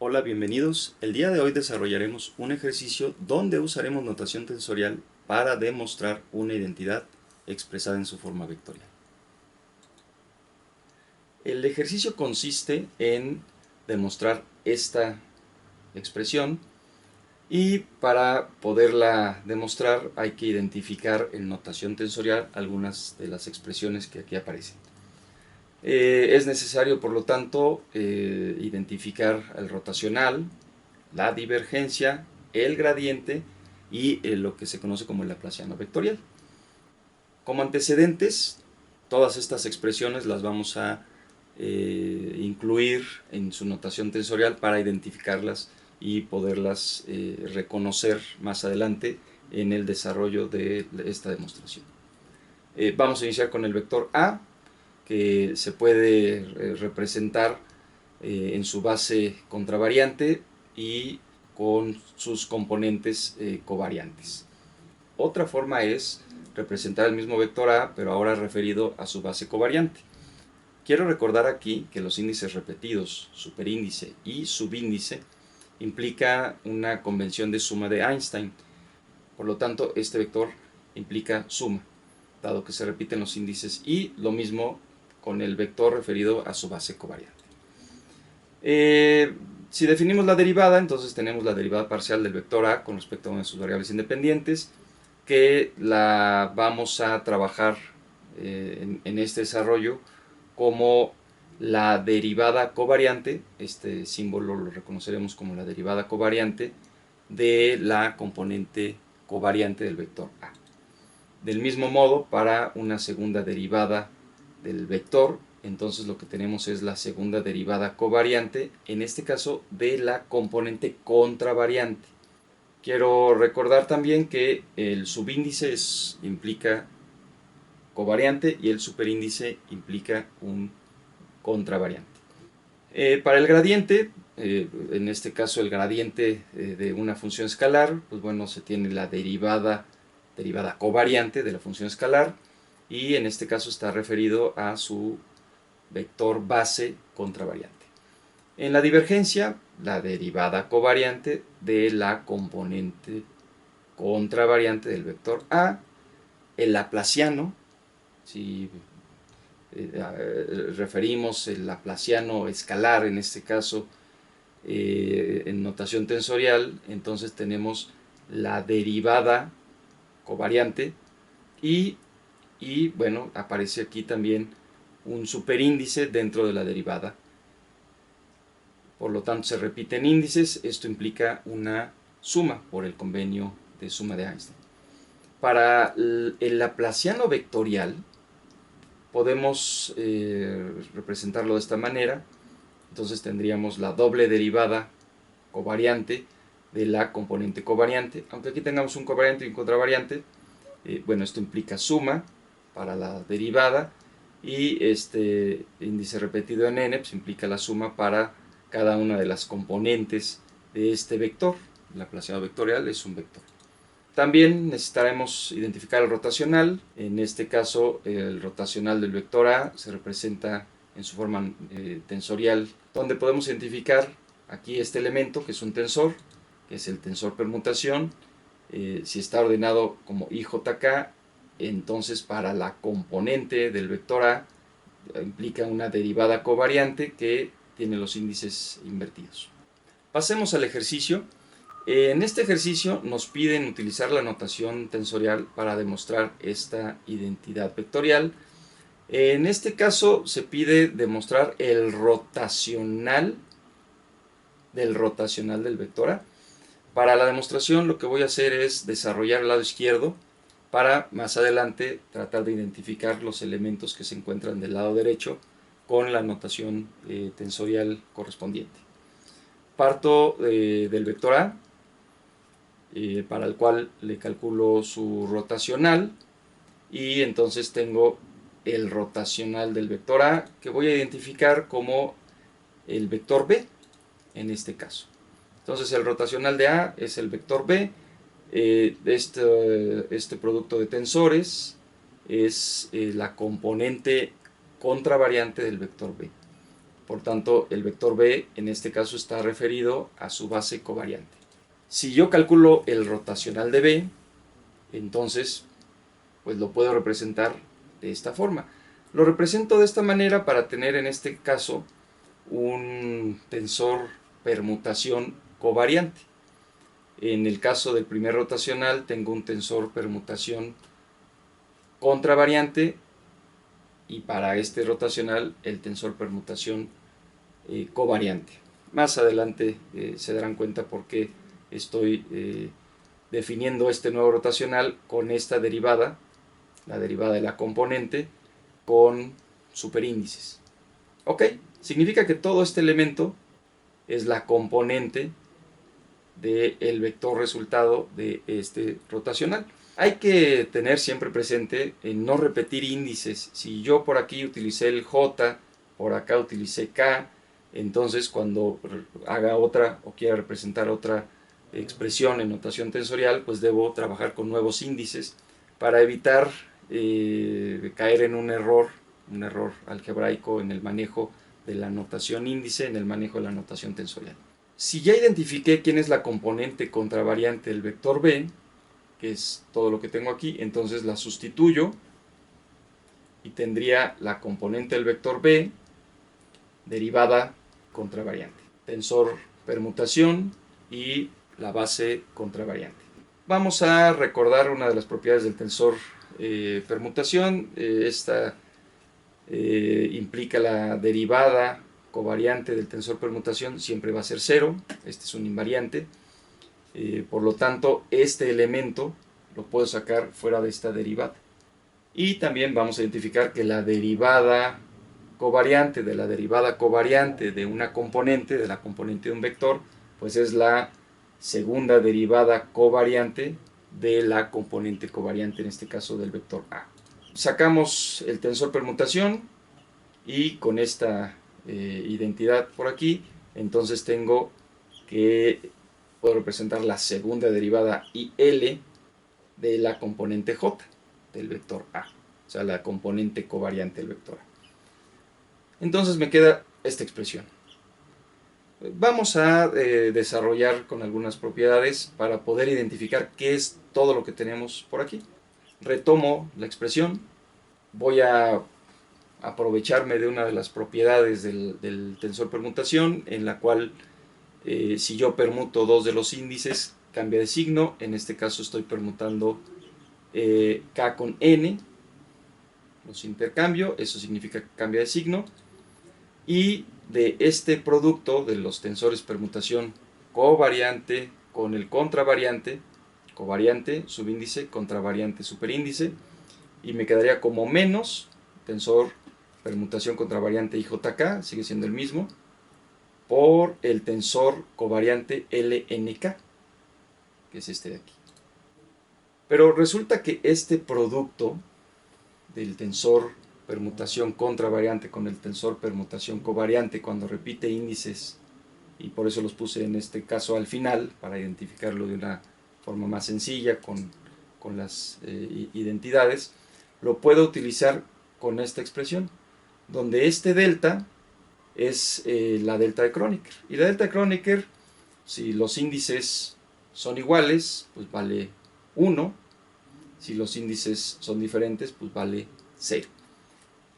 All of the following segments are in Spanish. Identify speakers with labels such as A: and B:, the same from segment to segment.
A: Hola, bienvenidos. El día de hoy desarrollaremos un ejercicio donde usaremos notación tensorial para demostrar una identidad expresada en su forma vectorial. El ejercicio consiste en demostrar esta expresión y para poderla demostrar hay que identificar en notación tensorial algunas de las expresiones que aquí aparecen. Es necesario, por lo tanto, identificar el rotacional, la divergencia, el gradiente y lo que se conoce como el laplaciano vectorial. Como antecedentes, todas estas expresiones las vamos a incluir en su notación tensorial para identificarlas y poderlas reconocer más adelante en el desarrollo de esta demostración. Vamos a iniciar con el vector A, que se puede representar en su base contravariante y con sus componentes covariantes. Otra forma es representar el mismo vector A, pero ahora referido a su base covariante. Quiero recordar aquí que los índices repetidos, superíndice y subíndice, implica una convención de suma de Einstein. Por lo tanto, este vector implica suma, dado que se repiten los índices, y lo mismo con el vector referido a su base covariante. Si definimos la derivada, entonces tenemos la derivada parcial del vector A con respecto a una de sus variables independientes, que la vamos a trabajar en este desarrollo como la derivada covariante. Este símbolo lo reconoceremos como la derivada covariante de la componente covariante del vector A. Del mismo modo, para una segunda derivada del vector, entonces lo que tenemos es la segunda derivada covariante, en este caso de la componente contravariante. Quiero recordar también que el subíndice implica covariante y el superíndice implica un contravariante. Para el gradiente, en este caso el gradiente de una función escalar, pues bueno, se tiene la derivada covariante de la función escalar, y en este caso está referido a su vector base contravariante. En la divergencia, la derivada covariante de la componente contravariante del vector A. El laplaciano, si referimos el laplaciano escalar en este caso en notación tensorial, entonces tenemos la derivada covariante y bueno, aparece aquí también un superíndice dentro de la derivada. Por lo tanto, se repiten índices. Esto implica una suma por el convenio de suma de Einstein. Para el laplaciano vectorial podemos representarlo de esta manera. Entonces tendríamos la doble derivada covariante de la componente covariante. Aunque aquí tengamos un covariante y un contravariante, bueno, esto implica suma para la derivada, y este índice repetido en n pues implica la suma para cada una de las componentes de este vector. El laplaciano vectorial es un vector. También necesitaremos identificar el rotacional. En este caso, el rotacional del vector A se representa en su forma tensorial, donde podemos identificar aquí este elemento, que es un tensor, que es el tensor permutación. Si está ordenado como IJK, entonces para la componente del vector A implica una derivada covariante que tiene los índices invertidos. Pasemos al ejercicio. En este ejercicio nos piden utilizar la notación tensorial para demostrar esta identidad vectorial. En este caso se pide demostrar el rotacional del vector A. Para la demostración lo que voy a hacer es desarrollar el lado izquierdo para más adelante tratar de identificar los elementos que se encuentran del lado derecho con la notación tensorial correspondiente. Parto del vector A, para el cual le calculo su rotacional, y entonces tengo el rotacional del vector A, que voy a identificar como el vector B en este caso. Entonces el rotacional de A es el vector B. Este producto de tensores es la componente contravariante del vector B. Por tanto, el vector B en este caso está referido a su base covariante. Si yo calculo el rotacional de B, entonces pues lo puedo representar de esta forma. Lo represento de esta manera para tener en este caso un tensor permutación covariante. En el caso del primer rotacional tengo un tensor permutación contravariante y para este rotacional el tensor permutación covariante. Más adelante se darán cuenta por qué estoy definiendo este nuevo rotacional con esta derivada, la derivada de la componente, con superíndices. Ok, significa que todo este elemento es la componente del vector resultado de este rotacional. Hay que tener siempre presente en no repetir índices. Si yo por aquí utilicé el J, por acá utilicé K, entonces cuando haga otra o quiera representar otra expresión en notación tensorial, pues debo trabajar con nuevos índices para evitar caer en un error algebraico en el manejo de la notación índice, en el manejo de la notación tensorial. Si ya identifiqué quién es la componente contravariante del vector B, que es todo lo que tengo aquí, entonces la sustituyo y tendría la componente del vector B derivada contravariante, tensor permutación y la base contravariante. Vamos a recordar una de las propiedades del tensor permutación. Esta implica la derivada covariante del tensor permutación siempre va a ser 0. Este es un invariante. Por lo tanto, este elemento lo puedo sacar fuera de esta derivada. Y también vamos a identificar que la derivada covariante de la derivada covariante de una componente, de la componente de un vector, pues es la segunda derivada covariante de la componente covariante, en este caso del vector A. Sacamos el tensor permutación y con esta identidad por aquí, entonces tengo que puedo representar la segunda derivada IL de la componente J del vector A, o sea, la componente covariante del vector A. Entonces me queda esta expresión. Vamos a desarrollar con algunas propiedades para poder identificar qué es todo lo que tenemos por aquí. Retomo la expresión, voy a aprovecharme de una de las propiedades del tensor permutación, en la cual si yo permuto dos de los índices, cambia de signo. En este caso estoy permutando K con N, los intercambio, eso significa que cambia de signo. Y de este producto de los tensores permutación covariante con el contravariante, covariante, subíndice, contravariante, superíndice, y me quedaría como menos tensor permutación contravariante IJK, sigue siendo el mismo, por el tensor covariante LNK, que es este de aquí. Pero resulta que este producto del tensor permutación contravariante con el tensor permutación covariante, cuando repite índices, y por eso los puse en este caso al final, para identificarlo de una forma más sencilla con las identidades, lo puedo utilizar con esta expresión, donde este delta es la delta de Kronecker. Y la delta de Kronecker, si los índices son iguales, pues vale 1. Si los índices son diferentes, pues vale 0.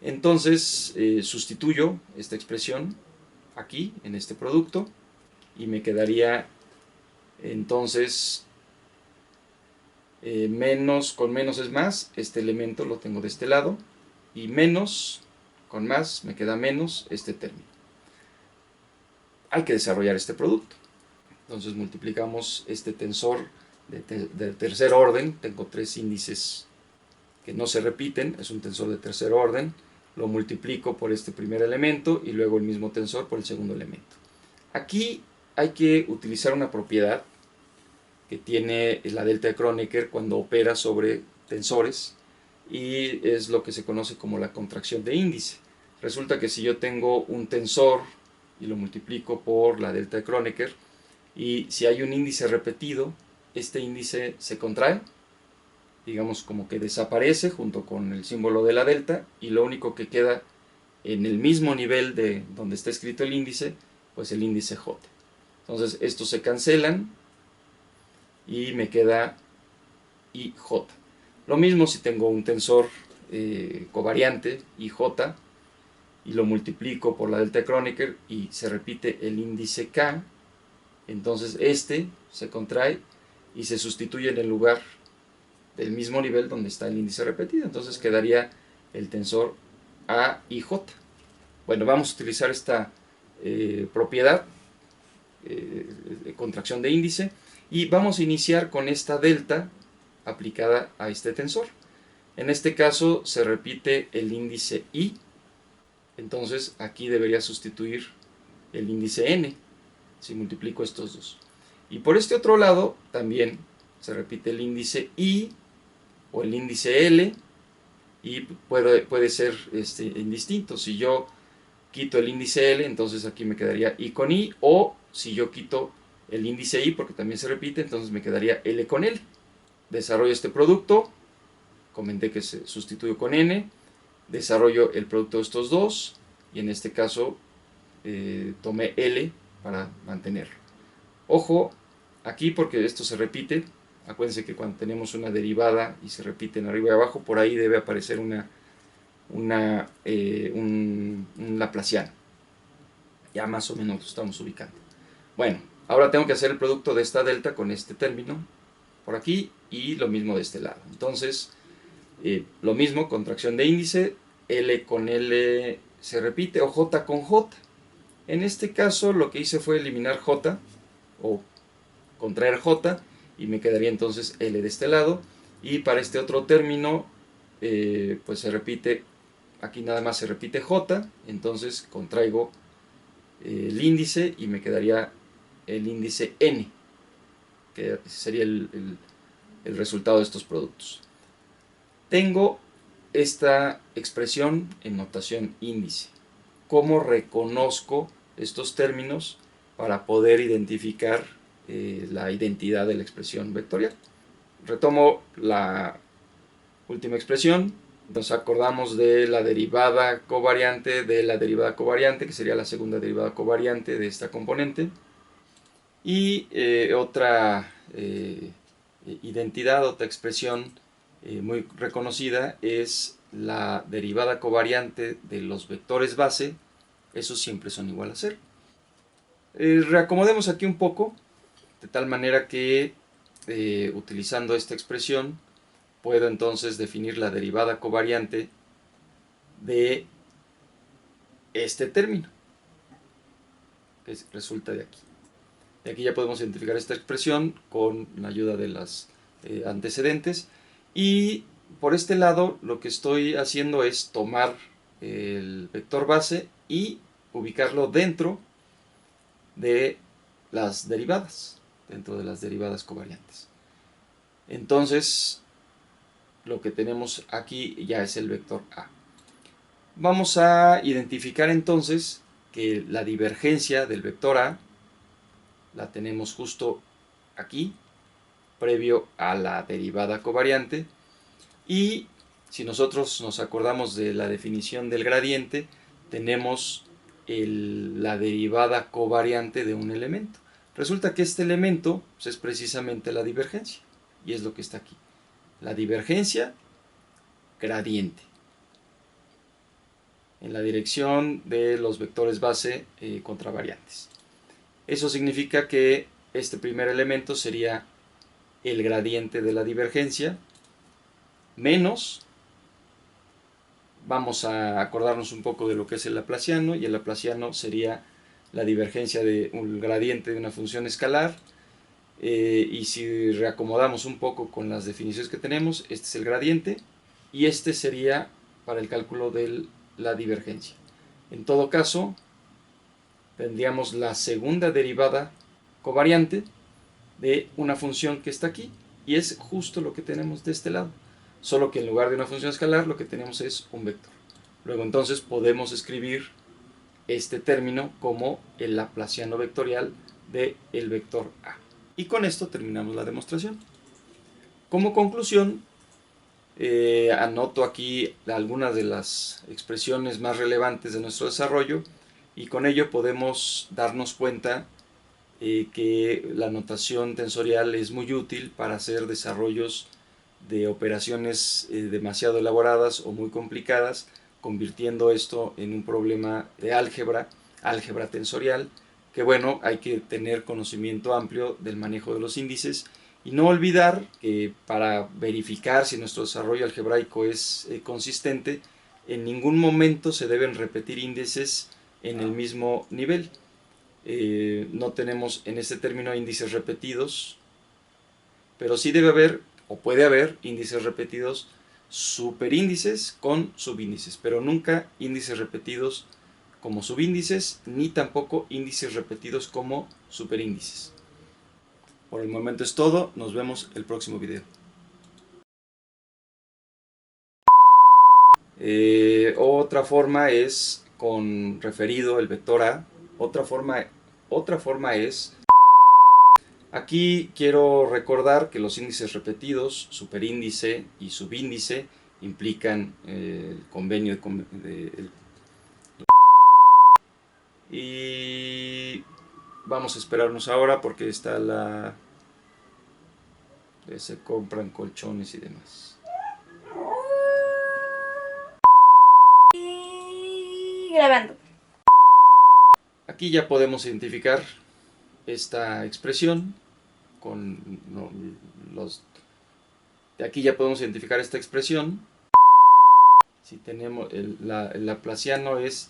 A: Entonces sustituyo esta expresión aquí, en este producto, y me quedaría entonces menos con menos es más. Este elemento lo tengo de este lado, y menos con más me queda menos este término. Hay que desarrollar este producto. Entonces multiplicamos este tensor de tercer orden. Tengo tres índices que no se repiten, es un tensor de tercer orden. Lo multiplico por este primer elemento y luego el mismo tensor por el segundo elemento. Aquí hay que utilizar una propiedad que tiene la delta de Kronecker cuando opera sobre tensores, y es lo que se conoce como la contracción de índice. Resulta que si yo tengo un tensor y lo multiplico por la delta de Kronecker, y si hay un índice repetido, este índice se contrae, digamos como que desaparece junto con el símbolo de la delta, y lo único que queda en el mismo nivel de donde está escrito el índice, pues el índice J. Entonces estos se cancelan y me queda IJ. Lo mismo si tengo un tensor covariante IJ y lo multiplico por la delta de Kronecker y se repite el índice K, entonces este se contrae y se sustituye en el lugar del mismo nivel donde está el índice repetido. Entonces quedaría el tensor AIJ. Bueno, vamos a utilizar esta propiedad de contracción de índice y vamos a iniciar con esta delta aplicada a este tensor. En este caso se repite el índice I, entonces aquí debería sustituir el índice N si multiplico estos dos. Y por este otro lado también se repite el índice I o el índice L y puede ser indistinto. Si yo quito el índice L, entonces aquí me quedaría I con I, o si yo quito el índice I porque también se repite, entonces me quedaría L con L. Desarrollo este producto, comenté que se sustituyo con N, desarrollo el producto de estos dos y en este caso tomé L para mantenerlo. Ojo aquí porque esto se repite. Acuérdense que cuando tenemos una derivada y se repiten arriba y abajo, por ahí debe aparecer un laplaciano. Ya más o menos lo estamos ubicando. Bueno, ahora tengo que hacer el producto de esta delta con este término por aquí y lo mismo de este lado. Entonces, lo mismo, contracción de índice, L con L se repite o J con J. En este caso lo que hice fue eliminar J o contraer J y me quedaría entonces L de este lado. Y para este otro término, pues se repite, aquí nada más se repite J, entonces contraigo el índice y me quedaría el índice N, que sería el resultado de estos productos. Tengo esta expresión en notación índice. ¿Cómo reconozco estos términos para poder identificar la identidad de la expresión vectorial? Retomo la última expresión. Nos acordamos de la derivada covariante que sería la segunda derivada covariante de esta componente. Y otra identidad, otra expresión muy reconocida es la derivada covariante de los vectores base. Esos siempre son igual a 0. Reacomodemos aquí un poco, de tal manera que utilizando esta expresión puedo entonces definir la derivada covariante de este término, que resulta de aquí. De aquí ya podemos identificar esta expresión con la ayuda de las antecedentes. Y por este lado lo que estoy haciendo es tomar el vector base y ubicarlo dentro de las derivadas, covariantes. Entonces lo que tenemos aquí ya es el vector A. Vamos a identificar entonces que la divergencia del vector A la tenemos justo aquí, previo a la derivada covariante. Y si nosotros nos acordamos de la definición del gradiente, tenemos la derivada covariante de un elemento. Resulta que este elemento pues, es precisamente la divergencia, y es lo que está aquí. La divergencia gradiente en la dirección de los vectores base contravariantes. Eso significa que este primer elemento sería el gradiente de la divergencia menos, vamos a acordarnos un poco de lo que es el laplaciano, y el laplaciano sería la divergencia de un gradiente de una función escalar, y si reacomodamos un poco con las definiciones que tenemos, este es el gradiente y este sería para el cálculo de la divergencia. En todo caso, tendríamos la segunda derivada covariante de una función que está aquí, y es justo lo que tenemos de este lado, solo que en lugar de una función escalar lo que tenemos es un vector. Luego entonces podemos escribir este término como el laplaciano vectorial del vector A. Y con esto terminamos la demostración. Como conclusión, Anoto aquí algunas de las expresiones más relevantes de nuestro desarrollo y con ello podemos darnos cuenta que la notación tensorial es muy útil para hacer desarrollos de operaciones demasiado elaboradas o muy complicadas, convirtiendo esto en un problema de álgebra, álgebra tensorial, que bueno, hay que tener conocimiento amplio del manejo de los índices y no olvidar que para verificar si nuestro desarrollo algebraico es consistente, en ningún momento se deben repetir índices en el mismo nivel. No tenemos en este término índices repetidos, pero sí debe haber o puede haber índices repetidos, superíndices con subíndices, pero nunca índices repetidos como subíndices, ni tampoco índices repetidos como superíndices. Por el momento es todo, nos vemos el próximo video. Otra forma es con referido el vector A. Otra forma es... Aquí quiero recordar que los índices repetidos, superíndice y subíndice, implican el convenio y vamos a esperarnos ahora porque está se compran colchones y demás.
B: Y grabando.
A: Aquí ya podemos identificar esta expresión con de aquí ya podemos identificar esta expresión. Si tenemos el laplaciano es